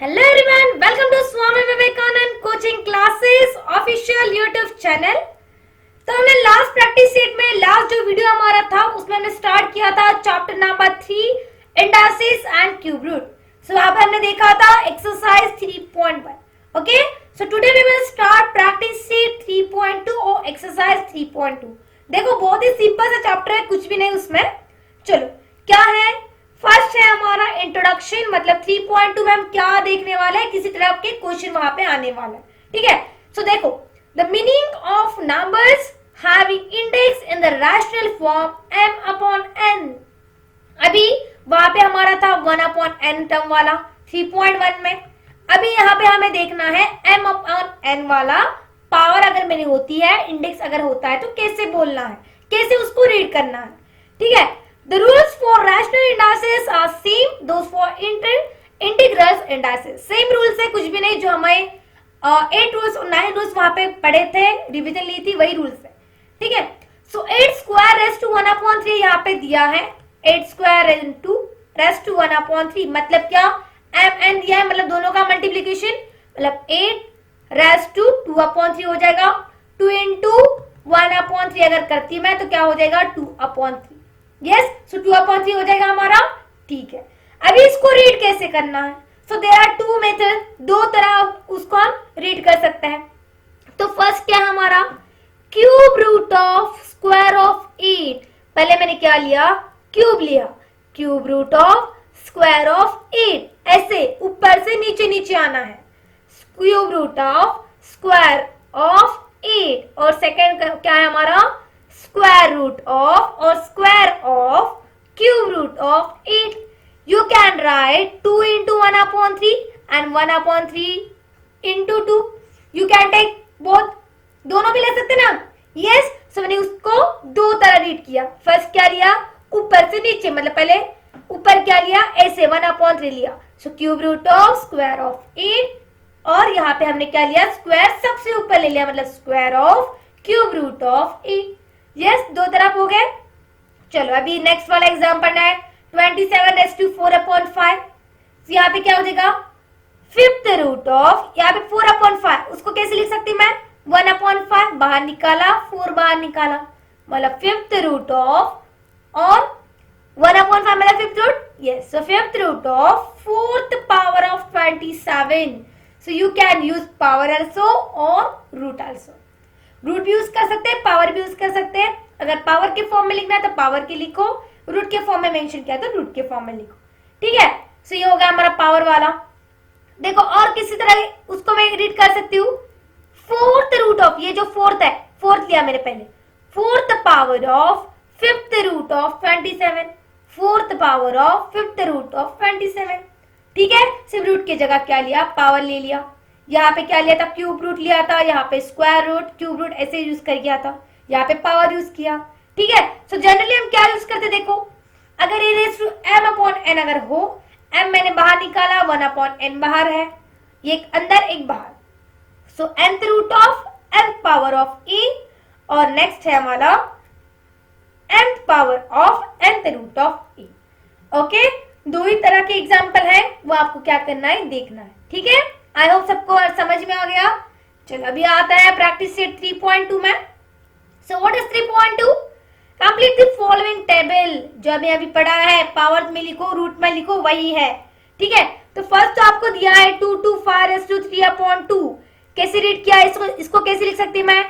Hello everyone, welcome to Swami Vivekananda coaching classes official YouTube channel. तो हमने last practice set में last जो video हमारा था उसमें हमने स्टार्ट किया था chapter number 3 indices and cube root. So वहां पर हमने देखा था exercise 3.1। Okay, so today we will start practice set 3.2 और एक्सरसाइज 3.2। देखो बहुत ही सिंपल सा चैप्टर है, कुछ भी नहीं उसमें। चलो क्या है, फर्स्ट है हमारा इंट्रोडक्शन, मतलब 3.2 में हम क्या देखने वाले हैं, किसी तरह के क्वेश्चन वहां पे आने वाला है। ठीक है, सो देखो the meaning of numbers having index in the rational form m upon n। अभी वहां पे हमारा था 1 अपॉन n टर्म वाला 3.1 में। अभी यहाँ पे हमें देखना है m अपॉन n वाला पावर अगर मेरी होती है, इंडेक्स अगर होता है तो कैसे बोलना है, कैसे उसको रीड करना है। ठीक है, the rules for rational indices are same those for integrals indices। Same rules है, कुछ भी नहीं। जो हमें 8 रूल्स और 9 रूल्स वहां पे पढ़े थे, रिवीजन ली थी, वही रूल्स है। ठीक है, so 8 square raise to 1 upon 3 यहाँ पे दिया है। 8 square into raise to 1 upon 3 मतलब क्या, m n दिया है, मतलब दोनों का मल्टीप्लीकेशन, मतलब 8 रेस टू 2 अपॉन 3 हो जाएगा। 2 इंटू 1 अपॉन 3 अगर करती मैं तो क्या हो जाएगा 2 अपॉन 3। यस, सो 2 अपॉन 3 हो जाएगा हमारा। ठीक है, अभी इसको रीड कैसे करना है। So there are two method, दो तरह उसको हम रीड कर सकते हैं। तो फर्स्ट क्या है हमारा, cube root of square of 8। पहले मैंने क्या लिया, क्यूब लिया, cube root of square of 8, ऐसे ऊपर से नीचे नीचे आना है। Cube root of square of 8 और सेकेंड क्या है हमारा, स्क्वायर रूट ऑफ और square of cube root of 8। You can write 2 into 1 upon 3 and 1 upon 3 into 2. You can take both, दोनों भी ले सकते ना। Yes, so मैंने उसको दो तरह रीड किया। फर्स्ट क्या लिया, ऊपर से नीचे, मतलब पहले ऊपर क्या लिया, ऐसे 1 upon 3 लिया। So cube root of square of 8 और यहाँ पे हमने क्या लिया, स्क्वायर सबसे ऊपर ले लिया, मतलब square of cube root of 8। Yes, दो तरफ हो गए। चलो अभी नेक्स्ट वाला एग्जाम पढ़ना है। 27 रेस टू 4 अपॉन 5। यहाँ पे क्या हो जाएगा, फिफ्थ रूट ऑफ, यहाँ पे 4 अपॉन 5, उसको कैसे लिख सकती मैं, 1 अपॉन 5 बाहर निकाला, 4 बाहर निकाला, मतलब फिफ्थ रूट ऑफ और 1 अपॉन 5 मतलब fifth root. Yes, so fifth root of fourth power of 27। So you can use power also और रूट आल्सो। रूट भी यूज कर सकते हैं, पावर भी यूज कर सकते हैं। अगर पावर के फॉर्म में लिखना है तो पावर के लिखो, रूट के फॉर्म में मेंशन किया तो रूट के फॉर्म में लिखो। ठीक है, सो ये हो गया हमारा पावर वाला। देखो और किसी तरह उसको मैं रीड कर सकती हूँ, फोर्थ रूट ऑफ, ये जो फोर्थ है, फोर्थ लिया मैंने पहले, fourth power of fifth root of 27, fourth power of fifth root of 27। ठीक है, सिर्फ रूट की जगह क्या लिया, पावर ले लिया। यहाँ पे क्या लिया था, क्यूब रूट लिया था, यहाँ पे स्क्वायर रूट, क्यूब रूट ऐसे यूज कर गया था, यहाँ पे पावर यूज किया। ठीक है, सो जनरली हम क्या यूज करते, देखो अगर ये raise to m upon n अगर हो, m मैंने बाहर निकाला, 1 अपॉन n बाहर है, ये एक अंदर एक बाहर, so nth root of nth power of e और नेक्स्ट है हमारा nth power of nth root of e। Okay, दो ही तरह के एग्जाम्पल है, वो आपको क्या करना है, देखना है। ठीक है, आई होप सबको समझ में आ गया। चलो अभी आता है प्रैक्टिस सेट 3.2 में। So what is 3.2, complete the following table. जो अभी अभी पढ़ा है, पावर में लिखो, रूट में लिखो, वही है। ठीक है, तो फर्स्ट तो आपको दिया है 2 to 5 raised to 3 upon 2। कैसे रीड किया, इसको कैसे लिख सकती मैं,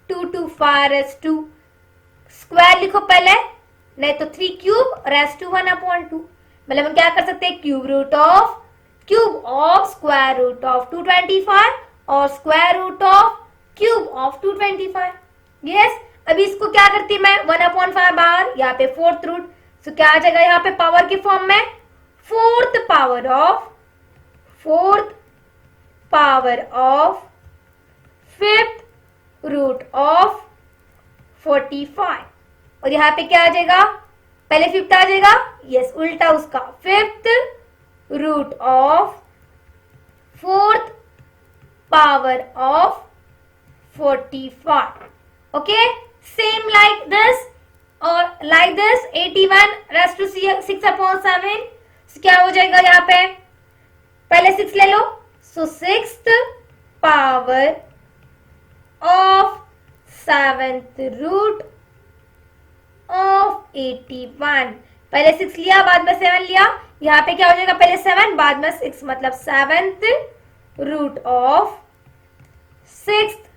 2 to 5 raised to, स्क्वायर लिखो पहले, नहीं तो 3 क्यूब रेस टू 1 अपॉन 2, मतलब हम क्या कर सकते हैं, cube root of square root of 225 और square root of cube of 225। Yes, अभी इसको क्या करती मैं, 1 अपॉन 5 बाहर, यहाँ पे फोर्थ रूट, सो क्या आ जाएगा यहाँ पे पावर के फॉर्म में, fourth power of fifth root of 45 और यहाँ पे क्या आ जाएगा, पहले फिफ्थ आ जाएगा, यस उल्टा उसका, fifth root of fourth power of 45। Okay, same like this और like this 81 raise to 6 upon 7। क्या हो जाएगा यहाँ पे, पहले 6 ले लो, so 6th power of 7th root of 81। पहले 6 लिया, बाद में 7 लिया, यहाँ पे क्या हो जाएगा, पहले 7 बाद में 6, मतलब 7th root of 6th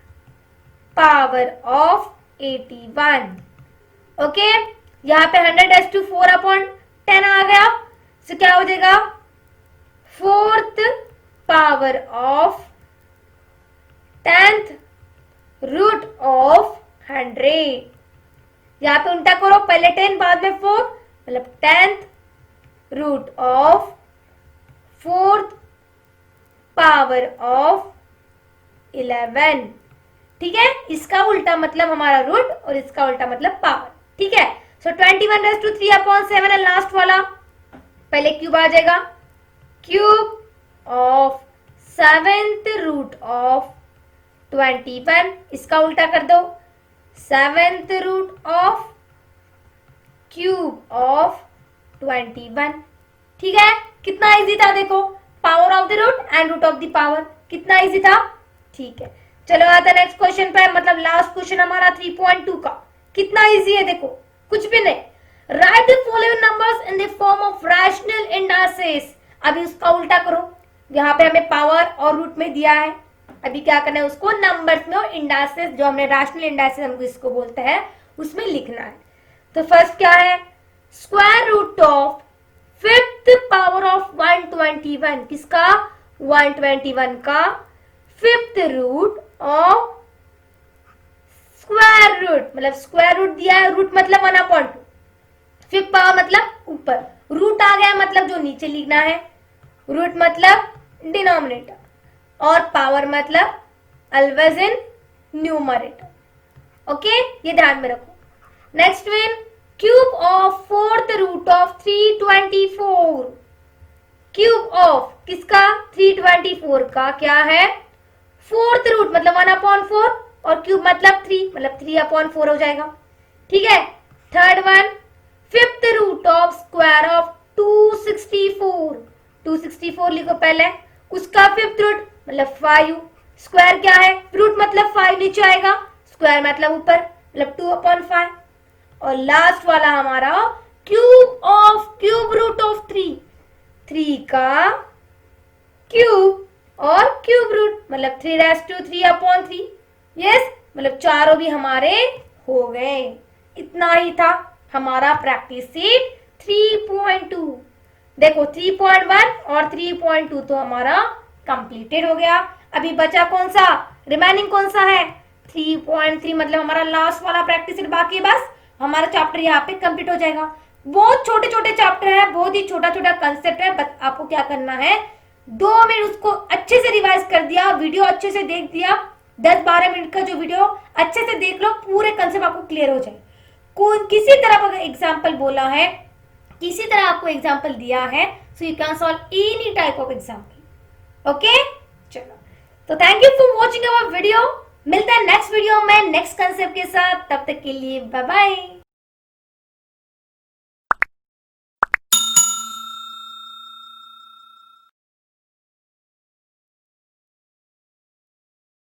power of 81। Okay, यहाँ पे 100/4/10 आ गया, तो क्या हो जाएगा 4th power of 10th root of 100। यहाँ पे उल्टा करो, पहले 10 बाद में 4, मतलब 10th root of 4th power of 11। ठीक है, इसका उल्टा मतलब हमारा रूट और इसका उल्टा मतलब पावर। ठीक है, सो 21/3/7 है लास्ट वाला, पहले क्यूब आ जाएगा, cube of 7th root of 21, इसका उल्टा कर दो, 7th root of cube of 21। ठीक है, कितना इजी था देखो, power of the root and root of the power, कितना इजी था। ठीक है, चलो आता नेक्स्ट क्वेश्चन पे, मतलब लास्ट क्वेश्चन हमारा 3.2 का, कितना इजी है देखो, कुछ भी नहीं। Right the following numbers in the form of rational indices. अभी उसका उल्टा करो, यहाँ पे हमें पावर और रूट में दिया है, अभी क्या करना है, उसको नंबर्स में और इंडाइसेस, जो हमने रैशनल इंडाइसेस हम इसको बोलते हैं, उसमें लिखना है। तो फर्स्ट क्या है, square root of 5th power of 121, किसका 121 का 5th root of square root, मतलब स्क्वायर रूट दिया है, रूट मतलब 1/2, 5th पावर मतलब ऊपर, रूट आ गया मतलब जो नीचे लिखना है, रूट मतलब डिनोमिनेटर और पावर मतलब ऑलवेज इन न्यूमरेटर। ओके, ये ध्यान में रखो। Next one, cube of 4th root of 324, cube of किसका 324 का क्या है 4th रूट मतलब 1/4 और क्यूब मतलब 3, मतलब 3/4 हो जाएगा। ठीक है, third one, 5th root of square of 264, 264 लिखो पहले, उसका 5th रूट मतलब 5, स्क्वायर क्या है, रूट मतलब 5 नीचे आएगा, स्क्वायर मतलब ऊपर, मतलब 2/5। और लास्ट वाला हमारा cube of cube root of 3, 3 का क्यूब और क्यूब रूट मतलब 3/3/3। यस, मतलब चारों भी हमारे हो गए। इतना ही था हमारा प्रैक्टिस सीट 3.2। देखो 3.1 और 3.2 तो हमारा कंप्लीटेड हो गया। अभी बचा कौन सा, रिमेनिंग कौन सा है 3.3, मतलब हमारा लास्ट वाला प्रैक्टिस सेट बाकी है, बस हमारा चैप्टर यहाँ पे कंप्लीट हो जाएगा। बहुत छोटे छोटे चैप्टर है, बहुत ही छोटा छोटा कंसेप्ट है, बस आपको क्या करना है 2 मिनट उसको अच्छे से रिवाइज कर दिया, वीडियो अच्छे से देख दिया, 10-12 मिनट का जो वीडियो अच्छे से देख लो, पूरे कंसेप्ट आपको क्लियर हो जाए। किसी तरह का एग्जाम्पल बोला है, किसी तरह आपको एग्जाम्पल दिया है, सो you can solve any type of example. Okay, चलो, तो thank you for watching our video. मिलते हैं नेक्स्ट वीडियो में नेक्स्ट कंसेप्ट के साथ, तब तक के लिए बाय बाय।